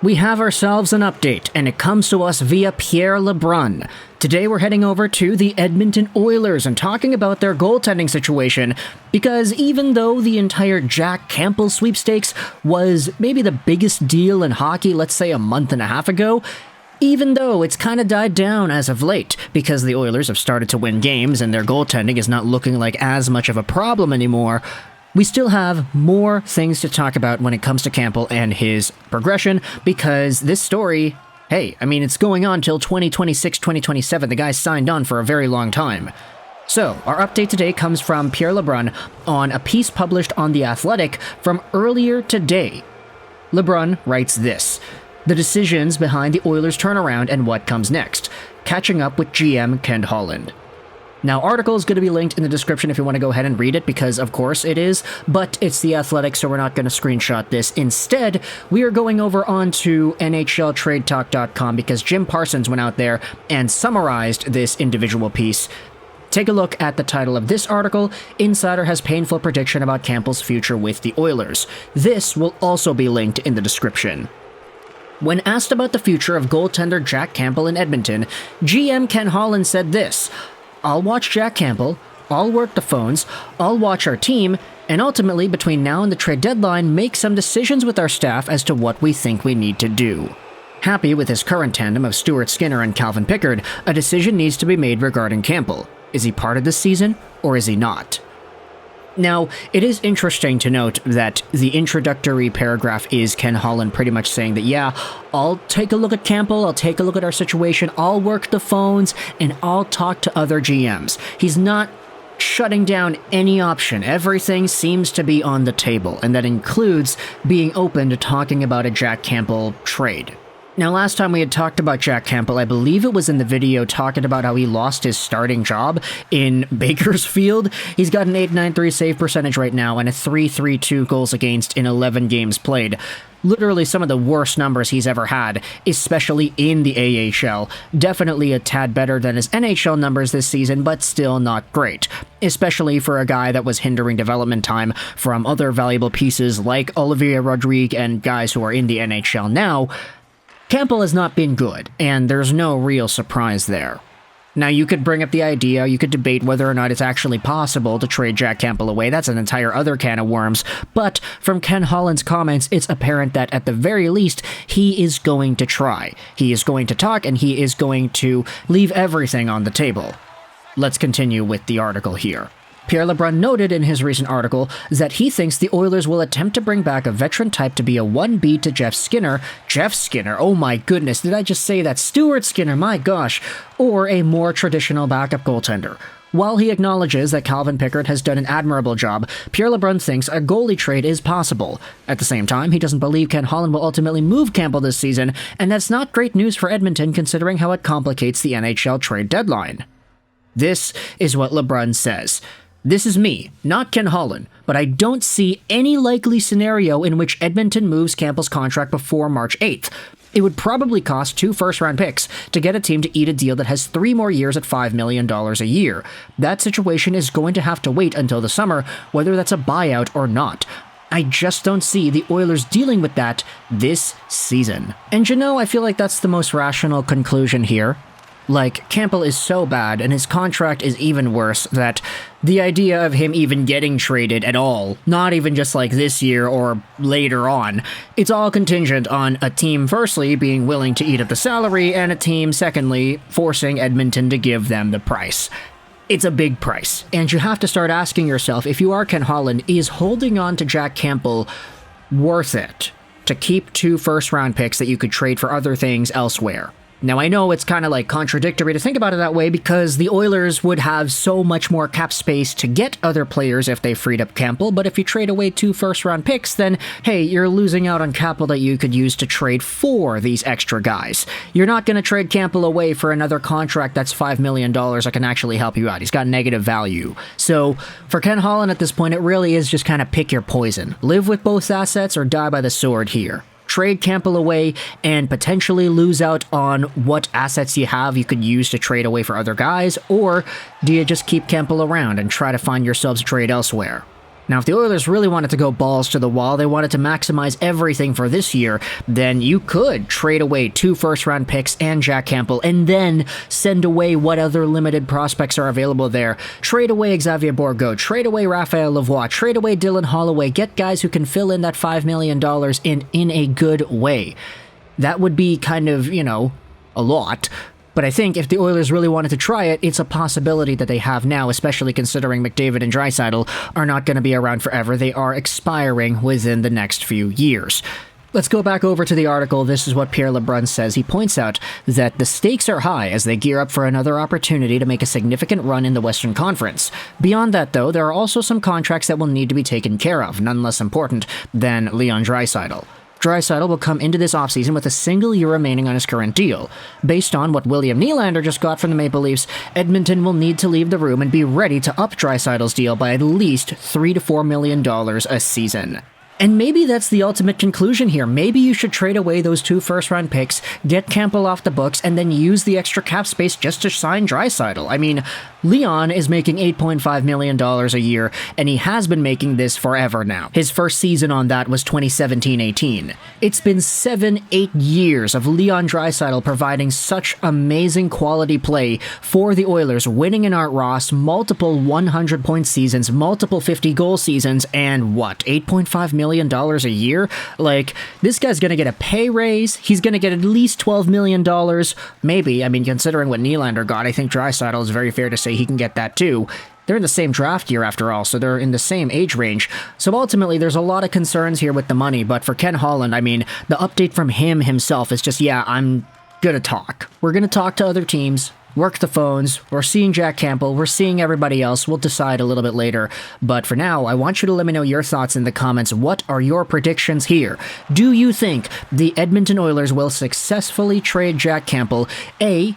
We have ourselves an update, and it comes to us via Pierre LeBrun. Today we're heading over to the Edmonton Oilers and talking about their goaltending situation, because even though the entire Jack Campbell sweepstakes was maybe the biggest deal in hockey, let's say a month and a half ago, even though it's kind of died down as of late, because the Oilers have started to win games and their goaltending is not looking like as much of a problem anymore, we still have more things to talk about when it comes to Campbell and his progression, because this story, hey, I mean, it's going on till 2026, 2027. The guy's signed on for a very long time. So, our update today comes from Pierre LeBrun on a piece published on The Athletic from earlier today. LeBrun writes this: the decisions behind the Oilers' turnaround and what comes next. Catching up with GM Ken Holland. Now, article is going to be linked in the description if you want to go ahead and read it, because of course it is, but it's The Athletic, so we're not going to screenshot this. Instead, we are going over onto NHLTradeTalk.com because Jim Parsons went out there and summarized this individual piece. Take a look at the title of this article. Insider has painful prediction about Campbell's future with the Oilers. This will also be linked in the description. When asked about the future of goaltender Jack Campbell in Edmonton, GM Ken Holland said this: I'll watch Jack Campbell, I'll work the phones, I'll watch our team, and ultimately between now and the trade deadline make some decisions with our staff as to what we think we need to do. Happy with his current tandem of Stuart Skinner and Calvin Pickard, a decision needs to be made regarding Campbell. Is he part of this season, or is he not? Now, it is interesting to note that the introductory paragraph is Ken Holland pretty much saying that, yeah, I'll take a look at Campbell, I'll take a look at our situation, I'll work the phones, and I'll talk to other GMs. He's not shutting down any option. Everything seems to be on the table, and that includes being open to talking about a Jack Campbell trade. Now, last time we had talked about Jack Campbell, I believe it was in the video talking about how he lost his starting job in Bakersfield. He's got an .893 save percentage right now and a .332 goals against in 11 games played. Literally some of the worst numbers he's ever had, especially in the AHL. Definitely a tad better than his NHL numbers this season, but still not great. Especially for a guy that was hindering development time from other valuable pieces like Olivier Rodrigue and guys who are in the NHL now. Campbell has not been good, and there's no real surprise there. Now, you could bring up the idea, you could debate whether or not it's actually possible to trade Jack Campbell away. That's an entire other can of worms. But from Ken Holland's comments, it's apparent that at the very least, he is going to try. He is going to talk, and he is going to leave everything on the table. Let's continue with the article here. Pierre LeBrun noted in his recent article that he thinks the Oilers will attempt to bring back a veteran type to be a 1B to Jeff Skinner. Jeff Skinner, oh my goodness, did I just say that? Stuart Skinner, my gosh. Or a more traditional backup goaltender. While he acknowledges that Calvin Pickard has done an admirable job, Pierre LeBrun thinks a goalie trade is possible. At the same time, he doesn't believe Ken Holland will ultimately move Campbell this season, and that's not great news for Edmonton considering how it complicates the NHL trade deadline. This is what LeBrun says. This is me, not Ken Holland, but I don't see any likely scenario in which Edmonton moves Campbell's contract before March 8th. It would probably cost 2 first-round picks to get a team to eat a deal that has 3 more years at $5 million a year. That situation is going to have to wait until the summer, whether that's a buyout or not. I just don't see the Oilers dealing with that this season. And you know, I feel like that's the most rational conclusion here. Like, Campbell is so bad, and his contract is even worse, that the idea of him even getting traded at all, not even just like this year or later on, it's all contingent on a team firstly being willing to eat up the salary, and a team secondly forcing Edmonton to give them the price. It's a big price, and you have to start asking yourself, if you are Ken Holland, is holding on to Jack Campbell worth it to keep 2 first-round picks that you could trade for other things elsewhere? Now, I know it's kind of like contradictory to think about it that way because the Oilers would have so much more cap space to get other players if they freed up Campbell, but if you trade away 2 first-round picks, then, hey, you're losing out on capital that you could use to trade for these extra guys. You're not going to trade Campbell away for another contract that's $5 million that can actually help you out. He's got negative value. So, for Ken Holland at this point, it really is just kind of pick your poison. Live with both assets or die by the sword here. Trade Campbell away and potentially lose out on what assets you have you could use to trade away for other guys, or do you just keep Campbell around and try to find yourselves a trade elsewhere? Now, if the Oilers really wanted to go balls to the wall, they wanted to maximize everything for this year, then you could trade away 2 first-round picks and Jack Campbell, and then send away what other limited prospects are available there. Trade away Xavier Bourgault, trade away Raphael Lavoie, trade away Dylan Holloway, get guys who can fill in that $5 million in a good way. That would be kind of, a lot. But I think if the Oilers really wanted to try it, it's a possibility that they have now, especially considering McDavid and Draisaitl are not going to be around forever. They are expiring within the next few years. Let's go back over to the article. This is what Pierre LeBrun says. He points out that the stakes are high as they gear up for another opportunity to make a significant run in the Western Conference. Beyond that, though, there are also some contracts that will need to be taken care of, none less important than Leon Draisaitl. Draisaitl will come into this offseason with a single year remaining on his current deal. Based on what William Nylander just got from the Maple Leafs, Edmonton will need to leave the room and be ready to up Draisaitl's deal by at least $3 to $4 million a season. And maybe that's the ultimate conclusion here. Maybe you should trade away those 2 first-round picks, get Campbell off the books, and then use the extra cap space just to sign Draisaitl. I mean, Leon is making $8.5 million a year, and he has been making this forever now. His first season on that was 2017-18. It's been 7-8 years of Leon Draisaitl providing such amazing quality play for the Oilers, winning in Art Ross, multiple 100-point seasons, multiple 50-goal seasons, and what, $8.5 million a year? Like, this guy's gonna get a pay raise, he's gonna get at least $12 million, maybe. I mean, considering what Nylander got, I think Draisaitl is very fair to say he can get that too. They're in the same draft year after all, so they're in the same age range. So ultimately, there's a lot of concerns here with the money, but for Ken Holland, I mean, the update from him himself is just, yeah, I'm gonna talk. We're gonna talk to other teams, work the phones, we're seeing Jack Campbell, we're seeing everybody else, we'll decide a little bit later. But for now, I want you to let me know your thoughts in the comments. What are your predictions here? Do you think the Edmonton Oilers will successfully trade Jack Campbell, A,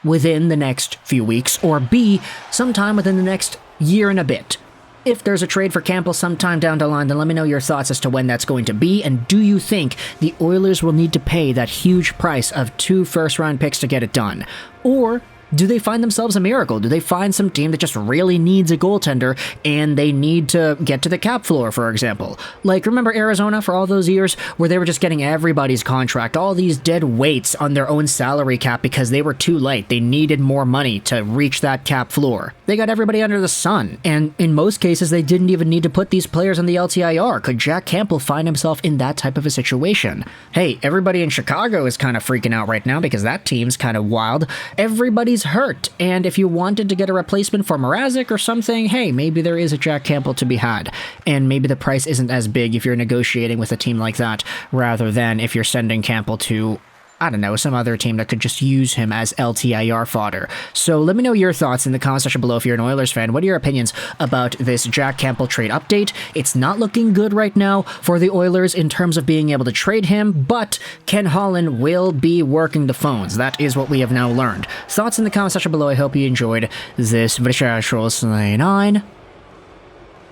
within the next few weeks, or B, sometime within the next year and a bit? If there's a trade for Campbell sometime down the line, then let me know your thoughts as to when that's going to be, and do you think the Oilers will need to pay that huge price of 2 first-round picks to get it done? Or do they find themselves a miracle? Do they find some team that just really needs a goaltender and they need to get to the cap floor, for example? Like, remember Arizona for all those years where they were just getting everybody's contract, all these dead weights on their own salary cap because they were too light. They needed more money to reach that cap floor. They got everybody under the sun, and in most cases, they didn't even need to put these players on the LTIR. Could Jack Campbell find himself in that type of a situation? Hey, everybody in Chicago is kind of freaking out right now because that team's kind of wild. Everybody's hurt, and if you wanted to get a replacement for Mrazek or something, hey, maybe there is a Jack Campbell to be had, and maybe the price isn't as big if you're negotiating with a team like that, rather than if you're sending Campbell to, I don't know, some other team that could just use him as LTIR fodder. So let me know your thoughts in the comment section below if you're an Oilers fan. What are your opinions about this Jack Campbell trade update? It's not looking good right now for the Oilers in terms of being able to trade him, but Ken Holland will be working the phones. That is what we have now learned. Thoughts in the comment section below. I hope you enjoyed this video.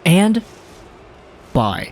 And bye.